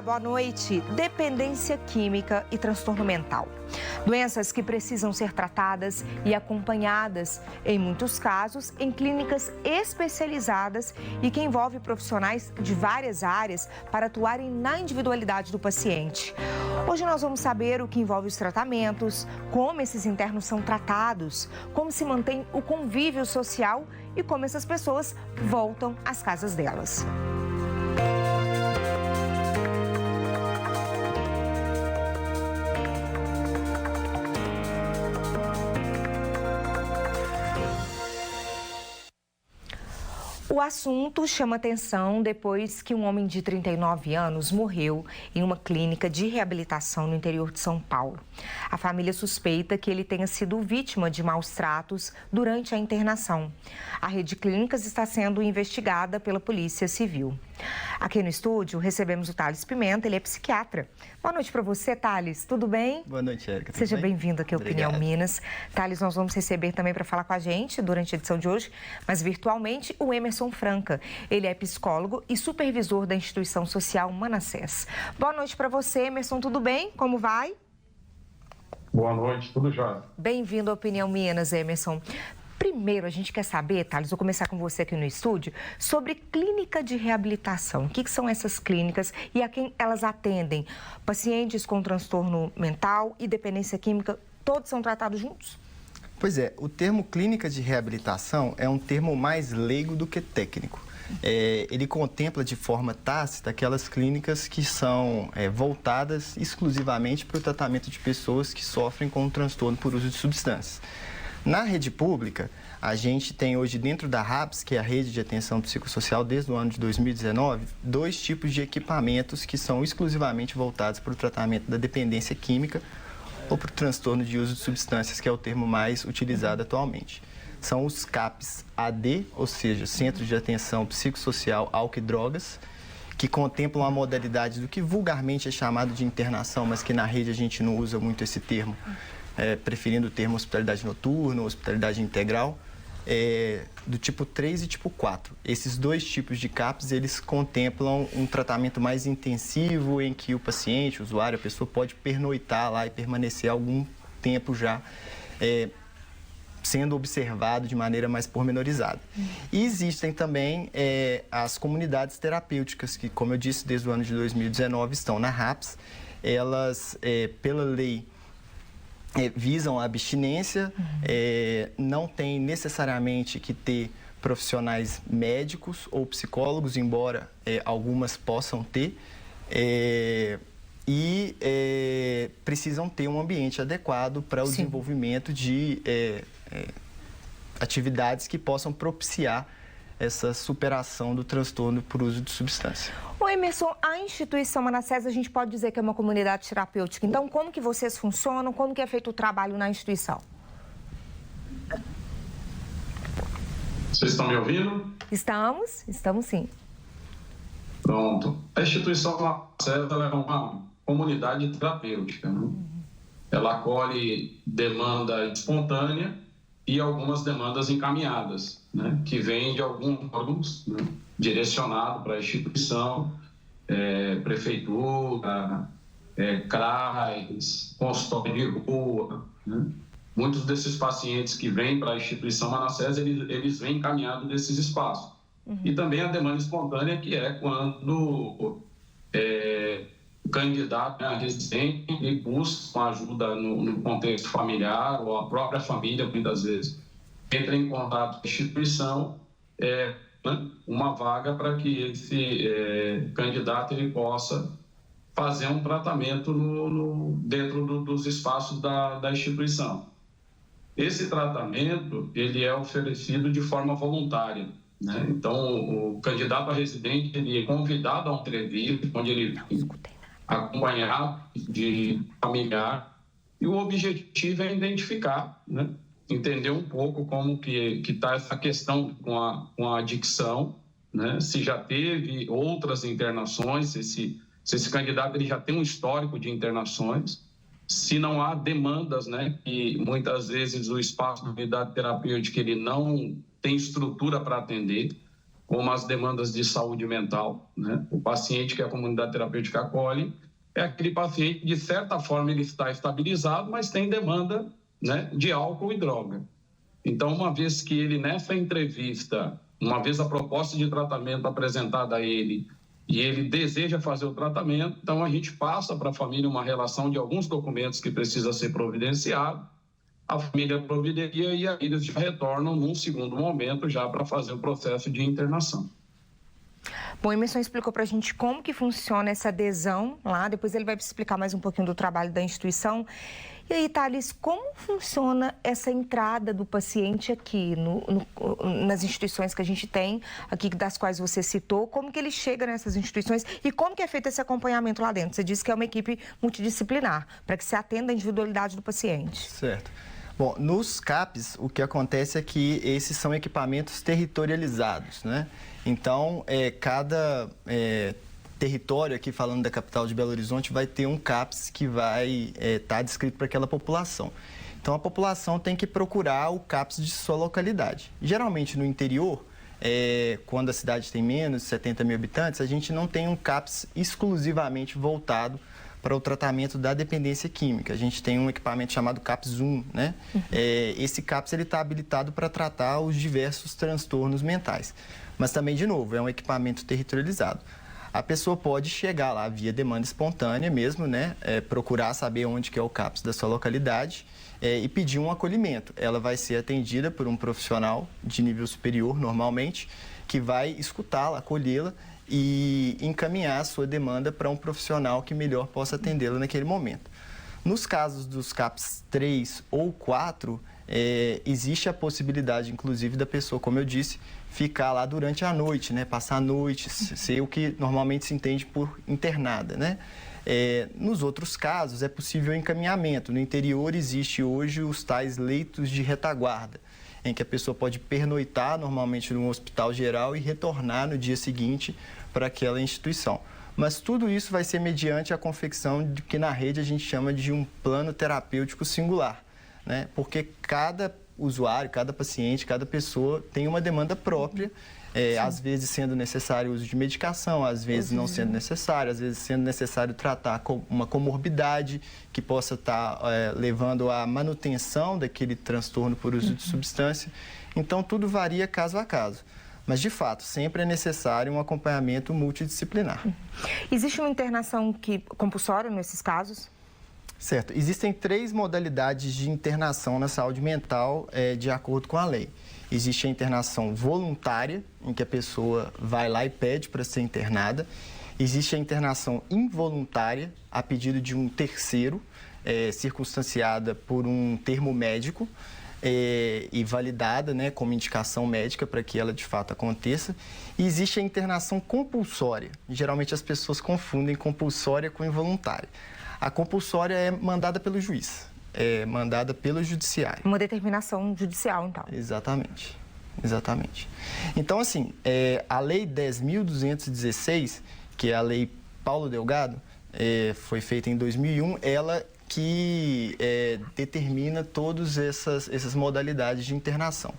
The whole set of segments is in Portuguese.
Boa noite. Dependência química e transtorno mental. Doenças que precisam ser tratadas e acompanhadas, em muitos casos, em clínicas especializadas e que envolve profissionais de várias áreas para atuarem na individualidade do paciente. Hoje nós vamos saber o que envolve os tratamentos, como esses internos são tratados, como se mantém o convívio social e como essas pessoas voltam às casas delas. O assunto chama atenção depois que um homem de 39 anos morreu em uma clínica de reabilitação no interior de São Paulo. A família suspeita que ele tenha sido vítima de maus tratos durante a internação. A rede de clínicas está sendo investigada pela Polícia Civil. Aqui no estúdio recebemos o Thales Pimenta, ele é psiquiatra. Boa noite para você, Thales. Tudo bem? Boa noite, Érica. Seja bem-vindo aqui ao Opinião Minas. Thales, nós vamos receber também para falar com a gente durante a edição de hoje, mas virtualmente, o Emerson Franca. Ele é psicólogo e supervisor da instituição social Manassés. Boa noite para você, Emerson. Tudo bem? Como vai? Boa noite, tudo jóia. Bem-vindo à Opinião Minas, Emerson. Primeiro, a gente quer saber, Thales, vou começar com você aqui no estúdio, sobre clínica de reabilitação. O que são essas clínicas e a quem elas atendem? Pacientes com transtorno mental e dependência química, todos são tratados juntos? Pois é, o termo clínica de reabilitação é um termo mais leigo do que técnico. Ele contempla de forma tácita aquelas clínicas que são voltadas exclusivamente para o tratamento de pessoas que sofrem com um transtorno por uso de substâncias. Na rede pública, a gente tem hoje dentro da RAPS, que é a Rede de Atenção Psicossocial, desde o ano de 2019, dois tipos de equipamentos que são exclusivamente voltados para o tratamento da dependência química ou para o transtorno de uso de substâncias, que é o termo mais utilizado atualmente. São os CAPs AD, ou seja, Centros de Atenção Psicossocial, Álcool e Drogas, que contemplam a modalidade do que vulgarmente é chamado de internação, mas que na rede a gente não usa muito esse termo, preferindo o termo hospitalidade noturna, hospitalidade integral, do tipo 3 e tipo 4. Esses dois tipos de CAPs, eles contemplam um tratamento mais intensivo em que o paciente, o usuário, a pessoa pode pernoitar lá e permanecer algum tempo já sendo observado de maneira mais pormenorizada. E existem também as comunidades terapêuticas, que, como eu disse, desde o ano de 2019 estão na RAPS. Elas, pela lei, visam a abstinência, não tem necessariamente que ter profissionais médicos ou psicólogos, embora algumas possam ter, e precisam ter um ambiente adequado para o desenvolvimento de atividades que possam propiciar essa superação do transtorno por uso de substância. Ô Emerson, a instituição Manassés, a gente pode dizer que é uma comunidade terapêutica. Então, como que vocês funcionam? Como que é feito o trabalho na instituição? Vocês estão me ouvindo? Estamos sim. Pronto. A instituição Manassés é uma comunidade terapêutica, né? Ela acolhe demanda espontânea e algumas demandas encaminhadas, né, que vêm de alguns órgãos, né, direcionado para a instituição, prefeitura, CRAS, consultório de rua, né? Muitos desses pacientes que vêm para a instituição Manassés, eles vêm encaminhados desses espaços. E também a demanda espontânea, que é quando o candidato a residente e busca uma ajuda no contexto familiar, ou a própria família, muitas vezes, entra em contato com a instituição, uma vaga para que esse candidato ele possa fazer um tratamento dentro dos espaços da instituição. Esse tratamento ele é oferecido de forma voluntária, né? Então, o candidato a residente ele é convidado a um entrevista, onde ele acompanhado de familiar, e o objetivo é identificar, né, entender um pouco como que está essa questão com a adicção, né, se já teve outras internações, se esse candidato ele já tem um histórico de internações, se não há demandas, né, que muitas vezes o espaço da unidade terapêutica ele não tem estrutura para atender, como as demandas de saúde mental, né? O paciente que a comunidade terapêutica acolhe é aquele paciente que, de certa forma, ele está estabilizado, mas tem demanda, né, de álcool e droga. Então, uma vez que ele, nessa entrevista, uma vez a proposta de tratamento apresentada a ele, e ele deseja fazer o tratamento, então a gente passa para a família uma relação de alguns documentos que precisa ser providenciado, a família providencia e aí eles já retornam num segundo momento já para fazer o processo de internação. Bom, o Emerson explicou para a gente como que funciona essa adesão lá, depois ele vai explicar mais um pouquinho do trabalho da instituição. E aí, Thales, como funciona essa entrada do paciente aqui nas instituições que a gente tem, aqui das quais você citou, como que ele chega nessas instituições e como que é feito esse acompanhamento lá dentro? Você disse que é uma equipe multidisciplinar, para que se atenda à individualidade do paciente. Certo. Bom, nos CAPs, o que acontece é que esses são equipamentos territorializados, né? Então, cada território aqui, falando da capital de Belo Horizonte, vai ter um CAPS que vai estar descrito para aquela população. Então, a população tem que procurar o CAPS de sua localidade. Geralmente, no interior, quando a cidade tem menos de 70 mil habitantes, a gente não tem um CAPS exclusivamente voltado para o tratamento da dependência química. A gente tem um equipamento chamado CAPS-1, né? Esse CAPS está habilitado para tratar os diversos transtornos mentais. Mas também, de novo, é um equipamento territorializado. A pessoa pode chegar lá via demanda espontânea mesmo, né? Procurar saber onde que é o CAPS da sua localidade e pedir um acolhimento. Ela vai ser atendida por um profissional de nível superior, normalmente, que vai escutá-la, acolhê-la e encaminhar a sua demanda para um profissional que melhor possa atendê-la naquele momento. Nos casos dos CAPS 3 ou 4, existe a possibilidade, inclusive, da pessoa, como eu disse, ficar lá durante a noite, né? Passar a noite, ser o que normalmente se entende por internada, né? Nos outros casos, é possível encaminhamento. No interior, existe hoje os tais leitos de retaguarda, em que a pessoa pode pernoitar, normalmente, num hospital geral e retornar no dia seguinte para aquela instituição. Mas tudo isso vai ser mediante a confecção do que na rede a gente chama de um plano terapêutico singular, né? Porque cada usuário, cada paciente, cada pessoa tem uma demanda própria, às vezes sendo necessário o uso de medicação, às vezes não sendo necessário, às vezes sendo necessário tratar uma comorbidade que possa estar levando à manutenção daquele transtorno por uso de substância. Então, tudo varia caso a caso. Mas, de fato, sempre é necessário um acompanhamento multidisciplinar. Existe uma internação compulsória nesses casos? Certo. Existem 3 modalidades de internação na saúde mental de acordo com a lei. Existe a internação voluntária, em que a pessoa vai lá e pede para ser internada. Existe a internação involuntária, a pedido de um terceiro, circunstanciada por um termo médico e validada, né, como indicação médica para que ela de fato aconteça. E existe a internação compulsória. Geralmente as pessoas confundem compulsória com involuntária. A compulsória é mandada pelo juiz, é mandada pelo judiciário. Uma determinação judicial, então. Exatamente, exatamente. Então, assim, a Lei 10.216, que é a Lei Paulo Delgado, foi feita em 2001, ela que determina todas essas modalidades de internação.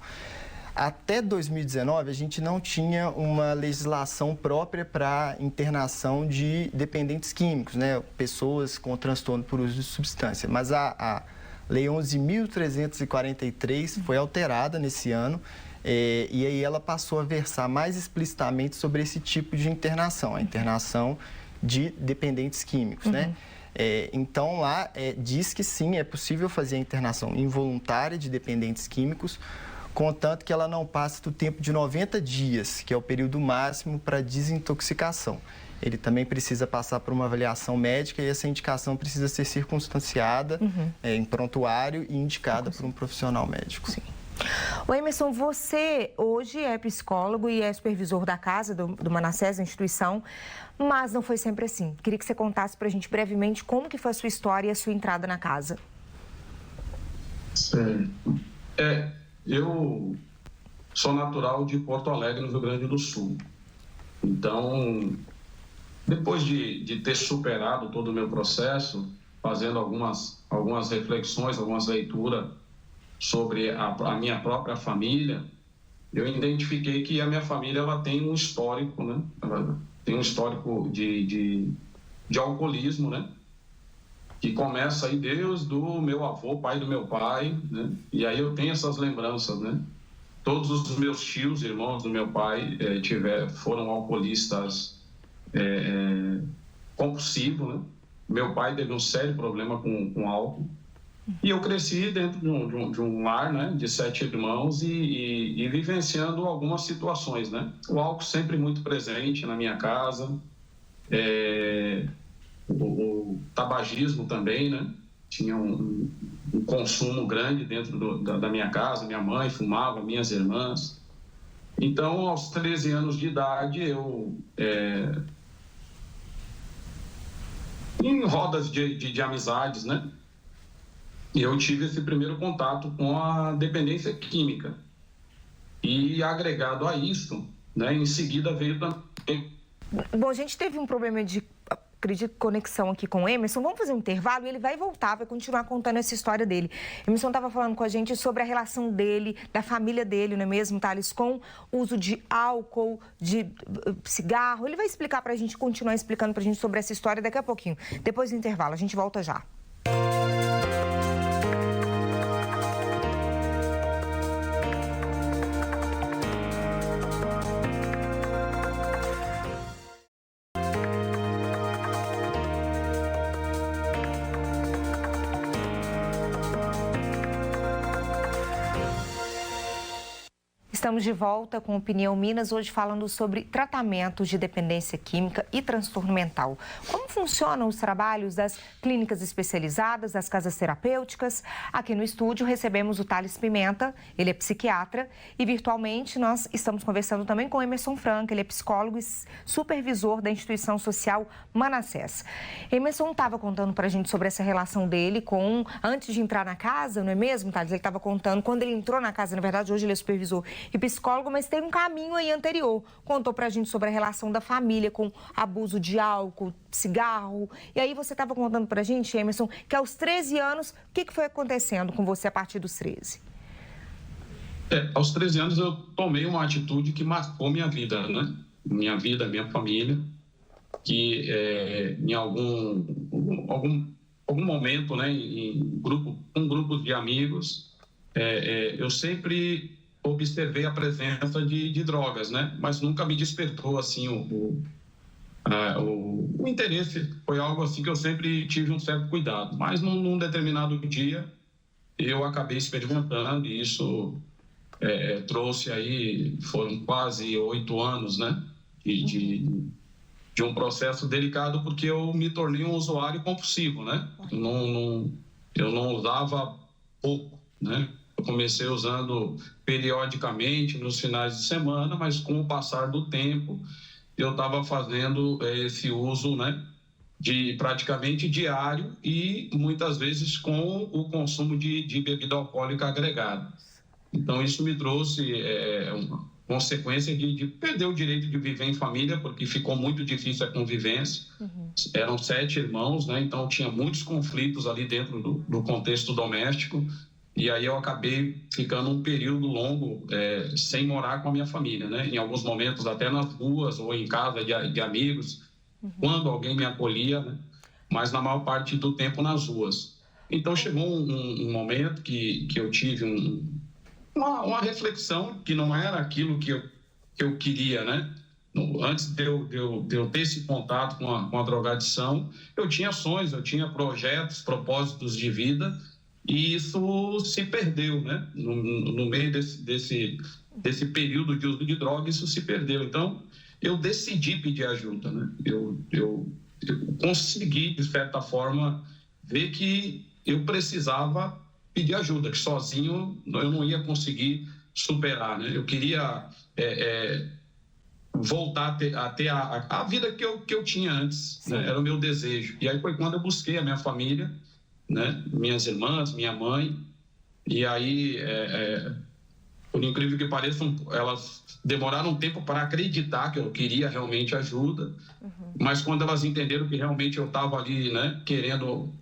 Até 2019, a gente não tinha uma legislação própria para internação de dependentes químicos, né? Pessoas com transtorno por uso de substância. Mas a Lei 11.343 foi alterada nesse ano e aí ela passou a versar mais explicitamente sobre esse tipo de internação, a internação de dependentes químicos, né? Então, lá diz que sim, é possível fazer a internação involuntária de dependentes químicos, contanto que ela não passe do tempo de 90 dias, que é o período máximo para desintoxicação. Ele também precisa passar por uma avaliação médica e essa indicação precisa ser circunstanciada em prontuário e indicada por um profissional médico. Sim. O Emerson, você hoje é psicólogo e é supervisor da casa do Manassés, da instituição, mas não foi sempre assim. Queria que você contasse para a gente brevemente como que foi a sua história e a sua entrada na casa. Certo. Eu sou natural de Porto Alegre, no Rio Grande do Sul. Então, depois de ter superado todo o meu processo, fazendo algumas reflexões, algumas leituras sobre a minha própria família, eu identifiquei que a minha família ela tem um histórico, né? Ela tem um histórico de alcoolismo, né? Que começa aí desde do meu avô, pai do meu pai, né? E aí eu tenho essas lembranças, né? Todos os meus tios, irmãos do meu pai, foram alcoolistas compulsivos, né? Meu pai teve um sério problema com álcool. E eu cresci dentro de um lar, né, de 7 irmãos e vivenciando algumas situações, né? O álcool sempre muito presente na minha casa, o tabagismo também, né? Tinha um consumo grande dentro da minha casa, minha mãe fumava, minhas irmãs. Então, aos 13 anos de idade, eu... em rodas de amizades, né? E eu tive esse primeiro contato com a dependência química. E agregado a isso, né, em seguida veio também... Bom, a gente teve um problema de, acredito, conexão aqui com o Emerson. Vamos fazer um intervalo e ele vai voltar, vai continuar contando essa história dele. Emerson estava falando com a gente sobre a relação dele, da família dele, não é mesmo, Thales, com o uso de álcool, de cigarro. Ele vai explicar para a gente, continuar explicando para a gente sobre essa história daqui a pouquinho. Depois do intervalo, a gente volta já. Estamos de volta com Opinião Minas, hoje falando sobre tratamentos de dependência química e transtorno mental. Como funcionam os trabalhos das clínicas especializadas, das casas terapêuticas? Aqui no estúdio recebemos o Thales Pimenta, ele é psiquiatra, e virtualmente nós estamos conversando também com o Emerson Franca, ele é psicólogo e supervisor da instituição social Manassés. Emerson estava contando para a gente sobre essa relação dele com, antes de entrar na casa, não é mesmo, Thales? Ele estava contando, quando ele entrou na casa, na verdade, hoje ele é supervisor e psicólogo, mas tem um caminho aí anterior. Contou pra gente sobre a relação da família com abuso de álcool, cigarro. E aí você estava contando pra gente, Emerson, que aos 13 anos, o que foi acontecendo com você a partir dos 13? Aos 13 anos eu tomei uma atitude que marcou minha vida, né? Minha vida, minha família, que em algum momento, né, um grupo de amigos, eu sempre observei a presença de drogas, né? Mas nunca me despertou assim o interesse. Foi algo assim que eu sempre tive um certo cuidado. Mas num determinado dia eu acabei experimentando e isso trouxe aí, foram quase 8 anos, né? De um processo delicado, porque eu me tornei um usuário compulsivo, né? Eu não usava pouco, né? Eu comecei usando periodicamente nos finais de semana, mas com o passar do tempo eu estava fazendo esse uso, né, de praticamente diário e muitas vezes com o consumo de bebida alcoólica agregada. Então isso me trouxe uma consequência de perder o direito de viver em família, porque ficou muito difícil a convivência. Eram 7 irmãos, né, então tinha muitos conflitos ali dentro do contexto doméstico. E aí eu acabei ficando um período longo sem morar com a minha família, né? Em alguns momentos até nas ruas ou em casa de amigos, quando alguém me acolhia, né? Mas na maior parte do tempo nas ruas. Então chegou um momento que eu tive uma reflexão que não era aquilo que eu queria, né? Antes de eu ter esse contato com a drogadição, eu tinha sonhos, eu tinha projetos, propósitos de vida. E isso se perdeu, né? No meio desse período de uso de droga, isso se perdeu. Então, eu decidi pedir ajuda, né? Eu consegui, de certa forma, ver que eu precisava pedir ajuda, que sozinho eu não ia conseguir superar, né? Eu queria voltar a ter a vida que eu tinha antes, né? Era o meu desejo. E aí foi quando eu busquei a minha família, né? Minhas irmãs, minha mãe, e aí, por incrível que pareça, elas demoraram um tempo para acreditar que eu queria realmente ajuda, mas quando elas entenderam que realmente eu estava ali, né, querendo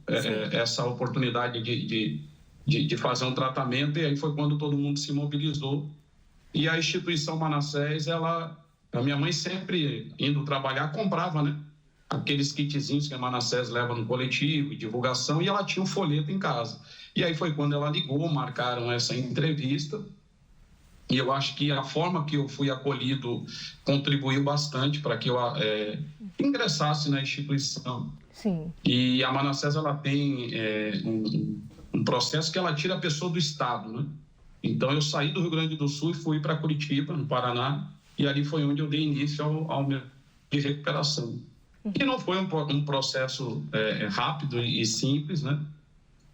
essa oportunidade de fazer um tratamento, e aí foi quando todo mundo se mobilizou E a instituição Manassés, a minha mãe sempre indo trabalhar, comprava, né? Aqueles kitzinhos que a Manassés leva no coletivo, divulgação, e ela tinha um folheto em casa. E aí foi quando ela ligou, marcaram essa entrevista, e eu acho que a forma que eu fui acolhido contribuiu bastante para que eu ingressasse na instituição. Sim. E a Manassés, ela tem um processo que ela tira a pessoa do Estado, né? Então, eu saí do Rio Grande do Sul e fui para Curitiba, no Paraná, e ali foi onde eu dei início ao meu de recuperação. E não foi um processo rápido e simples, né?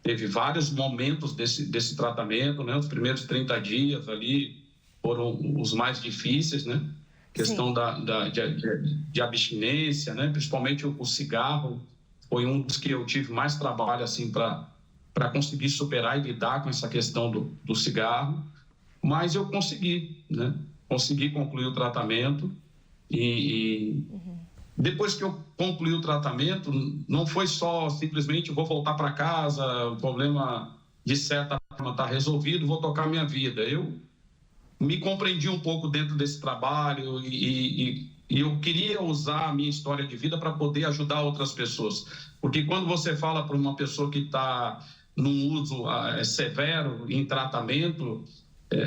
Teve vários momentos desse tratamento, né? Os primeiros 30 dias ali foram os mais difíceis, né? Questão de abstinência, né? Principalmente o cigarro foi um dos que eu tive mais trabalho, assim, para conseguir superar e lidar com essa questão do cigarro. Mas eu consegui, né? Consegui concluir o tratamento e depois que eu concluí o tratamento, não foi só simplesmente vou voltar para casa, o problema de certa forma está resolvido, vou tocar minha vida. Eu me compreendi um pouco dentro desse trabalho e eu queria usar a minha história de vida para poder ajudar outras pessoas. Porque quando você fala para uma pessoa que está num uso severo, em tratamento,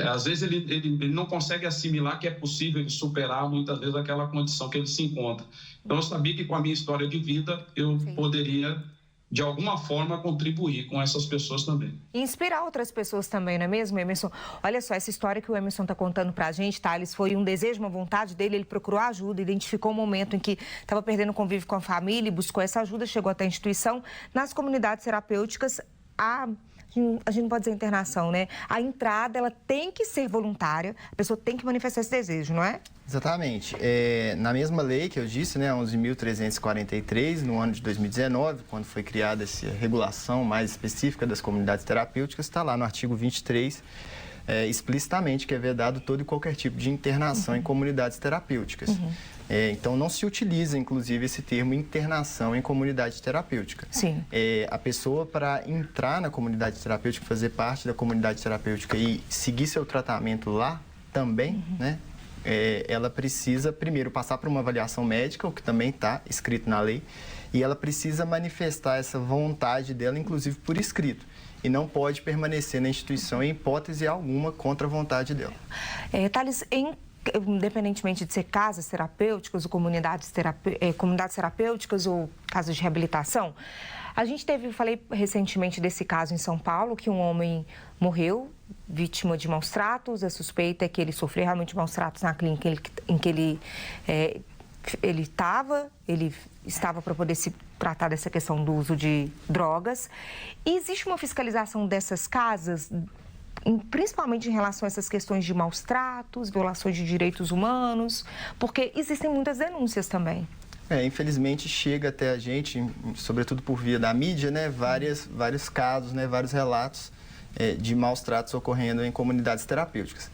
às vezes ele não consegue assimilar que é possível ele superar muitas vezes aquela condição que ele se encontra. Então eu sabia que com a minha história de vida eu poderia de alguma forma contribuir com essas pessoas também. E inspirar outras pessoas também, não é mesmo, Emerson? Olha só, essa história que o Emerson está contando para a gente, Thales, foi um desejo, uma vontade dele, ele procurou ajuda, identificou um momento em que estava perdendo o convívio com a família e buscou essa ajuda, chegou até a instituição. Nas comunidades terapêuticas, a gente não pode dizer internação, né? A entrada, ela tem que ser voluntária, a pessoa tem que manifestar esse desejo, não é? Exatamente. Na mesma lei que eu disse, né, 11.343, no ano de 2019, quando foi criada essa regulação mais específica das comunidades terapêuticas, está lá no artigo 23, explicitamente que é vedado todo e qualquer tipo de internação em comunidades terapêuticas. Então, não se utiliza, inclusive, esse termo internação em comunidade terapêutica. Sim. A pessoa, para entrar na comunidade terapêutica, fazer parte da comunidade terapêutica e seguir seu tratamento lá também, né? Ela precisa, primeiro, passar por uma avaliação médica, o que também está escrito na lei, e ela precisa manifestar essa vontade dela, inclusive por escrito. E não pode permanecer na instituição em hipótese alguma contra a vontade dela. Thales, independentemente de ser casas terapêuticas ou comunidades terapêuticas ou casas de reabilitação, a gente falei recentemente desse caso em São Paulo, que um homem morreu, vítima de maus tratos. A suspeita é que ele sofreu realmente maus tratos na clínica em que ele estava para poder se tratar dessa questão do uso de drogas. E existe uma fiscalização dessas casas, principalmente em relação a essas questões de maus tratos, violações de direitos humanos, porque existem muitas denúncias também. Infelizmente chega até a gente, sobretudo por via da mídia, né, vários casos, né, vários relatos de maus tratos ocorrendo em comunidades terapêuticas.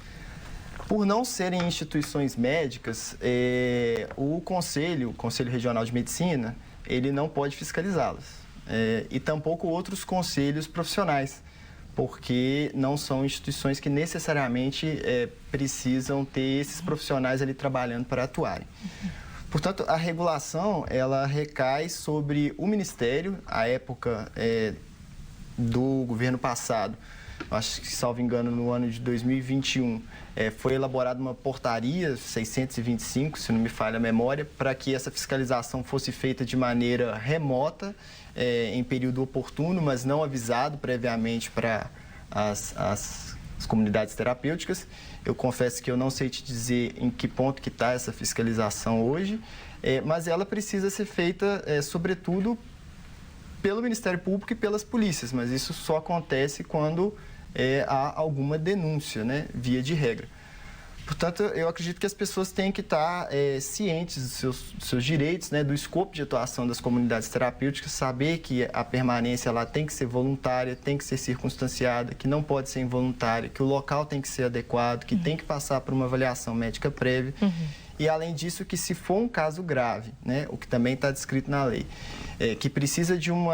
Por não serem instituições médicas, o Conselho Regional de Medicina, ele não pode fiscalizá-las. E tampouco outros conselhos profissionais, porque não são instituições que necessariamente precisam ter esses profissionais ali trabalhando para atuarem. Portanto, a regulação, ela recai sobre o Ministério. À época do governo passado, acho que, salvo engano, no ano de 2021, foi elaborada uma portaria 625, se não me falha a memória, para que essa fiscalização fosse feita de maneira remota, em período oportuno, mas não avisado previamente para as comunidades terapêuticas. Eu confesso que eu não sei te dizer em que ponto que está essa fiscalização hoje, mas ela precisa ser feita, sobretudo, pelo Ministério Público e pelas polícias, mas isso só acontece quando há alguma denúncia, né, via de regra. Portanto, eu acredito que as pessoas têm que estar cientes dos seus direitos, né, do escopo de atuação das comunidades terapêuticas, saber que a permanência lá tem que ser voluntária, tem que ser circunstanciada, que não pode ser involuntária, que o local tem que ser adequado, que tem que passar por uma avaliação médica prévia. E, além disso, que se for um caso grave, né, o que também está descrito na lei, que precisa de um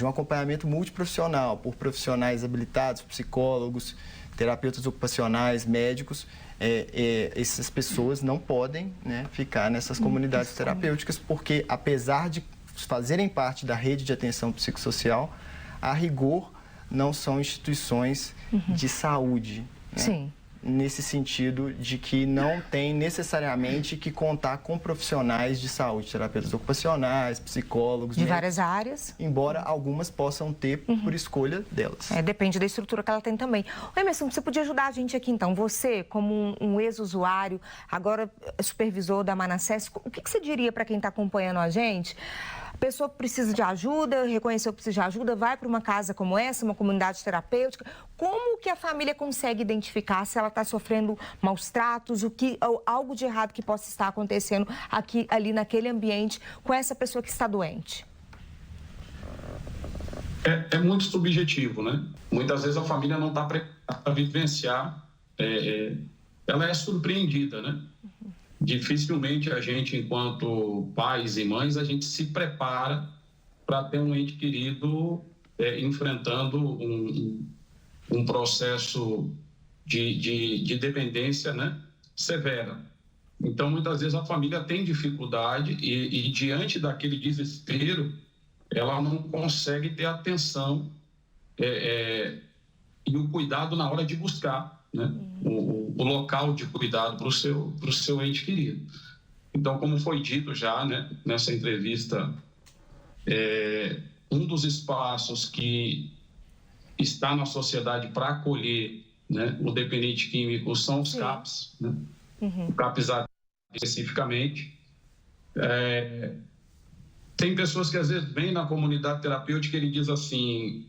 acompanhamento multiprofissional, por profissionais habilitados, psicólogos, terapeutas ocupacionais, médicos, essas pessoas não podem, né, ficar nessas comunidades terapêuticas, porque apesar de fazerem parte da rede de atenção psicossocial, a rigor não são instituições de saúde, né? Sim. Nesse sentido de que não tem necessariamente que contar com profissionais de saúde, terapeutas ocupacionais, psicólogos, de várias áreas. Embora algumas possam ter por escolha delas. Depende da estrutura que ela tem também. Emerson, você podia ajudar a gente aqui então? Você, como um ex-usuário, agora supervisor da Manassés, o que você diria para quem está acompanhando a gente? A pessoa precisa de ajuda, reconheceu que precisa de ajuda, vai para uma casa como essa, uma comunidade terapêutica. Como que a família consegue identificar se ela está sofrendo maus tratos, ou algo de errado que possa estar acontecendo ali naquele ambiente com essa pessoa que está doente? É muito subjetivo, né? Muitas vezes a família não está preparada para vivenciar, ela é surpreendida, né? Dificilmente a gente, enquanto pais e mães, a gente se prepara para ter um ente querido enfrentando um processo de dependência, né, severa. Então, muitas vezes a família tem dificuldade e diante daquele desespero, ela não consegue ter atenção e o cuidado na hora de buscar, né, o local de cuidado para o seu ente querido. Então, como foi dito já, né, nessa entrevista, um dos espaços que está na sociedade para acolher, né, o dependente químico são os CAPs, né? O CAPs especificamente. Tem pessoas que às vezes vêm na comunidade terapêutica e ele diz assim: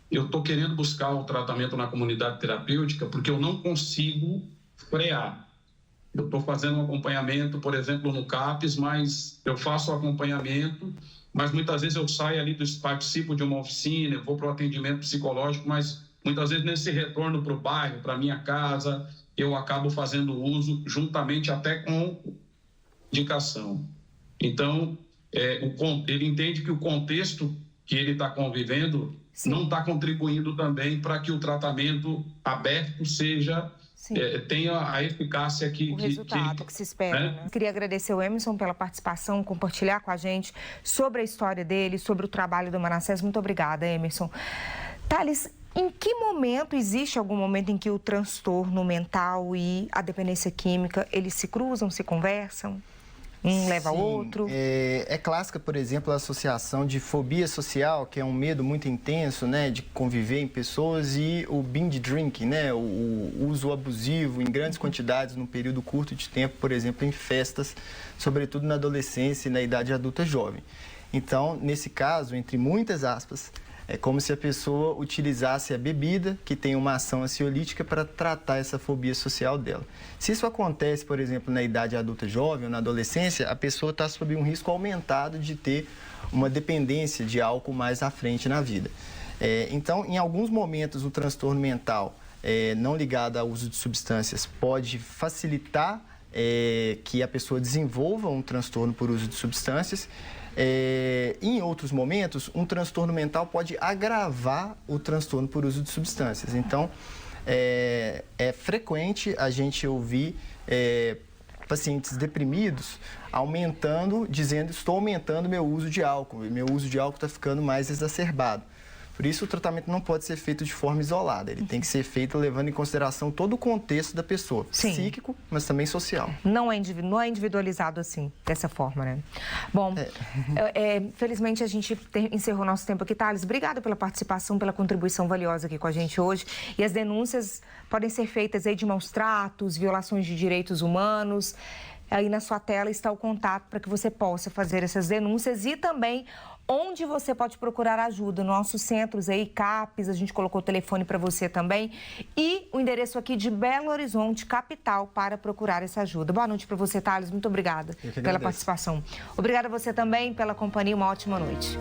eu estou querendo buscar o tratamento na comunidade terapêutica porque eu não consigo frear. Eu estou fazendo um acompanhamento, por exemplo, no CAPS, mas eu faço o acompanhamento, mas muitas vezes eu saio ali, participo de uma oficina, eu vou para o atendimento psicológico, mas muitas vezes nesse retorno para o bairro, para a minha casa, eu acabo fazendo uso juntamente até com indicação. Então, ele entende que o contexto que ele está convivendo não está contribuindo também para que o tratamento aberto tenha a eficácia o resultado que se espera, né? Queria agradecer ao Emerson pela participação, compartilhar com a gente sobre a história dele, sobre o trabalho do Manassés. Muito obrigada, Emerson. Thales, em que momento, existe algum momento em que o transtorno mental e a dependência química, eles se cruzam, se conversam? Um leva ao outro? É clássica, por exemplo, a associação de fobia social, que é um medo muito intenso, né, de conviver em pessoas, e o binge drinking, né, o uso abusivo em grandes quantidades num período curto de tempo, por exemplo, em festas, sobretudo na adolescência e na idade adulta jovem. Então, nesse caso, entre muitas aspas, é como se a pessoa utilizasse a bebida, que tem uma ação ansiolítica, para tratar essa fobia social dela. Se isso acontece, por exemplo, na idade adulta jovem ou na adolescência, a pessoa está sob um risco aumentado de ter uma dependência de álcool mais à frente na vida. Então, em alguns momentos, o transtorno mental não ligado ao uso de substâncias pode facilitar que a pessoa desenvolva um transtorno por uso de substâncias. Em outros momentos, um transtorno mental pode agravar o transtorno por uso de substâncias. Então, é frequente a gente ouvir pacientes deprimidos dizendo: estou aumentando meu uso de álcool, meu uso de álcool está ficando mais exacerbado. Por isso, o tratamento não pode ser feito de forma isolada. Ele tem que ser feito levando em consideração todo o contexto da pessoa, psíquico, mas também social. Não é individualizado assim, dessa forma, né? Bom, felizmente a gente encerrou nosso tempo aqui. Thales, obrigada pela participação, pela contribuição valiosa aqui com a gente hoje. E as denúncias podem ser feitas aí de maus tratos, violações de direitos humanos. Aí na sua tela está o contato para que você possa fazer essas denúncias e também onde você pode procurar ajuda. Nossos centros aí, CAPs, a gente colocou o telefone para você também. E o endereço aqui de Belo Horizonte, capital, para procurar essa ajuda. Boa noite para você, Thales. Muito obrigada pela participação. Obrigada a você também pela companhia. Uma ótima noite.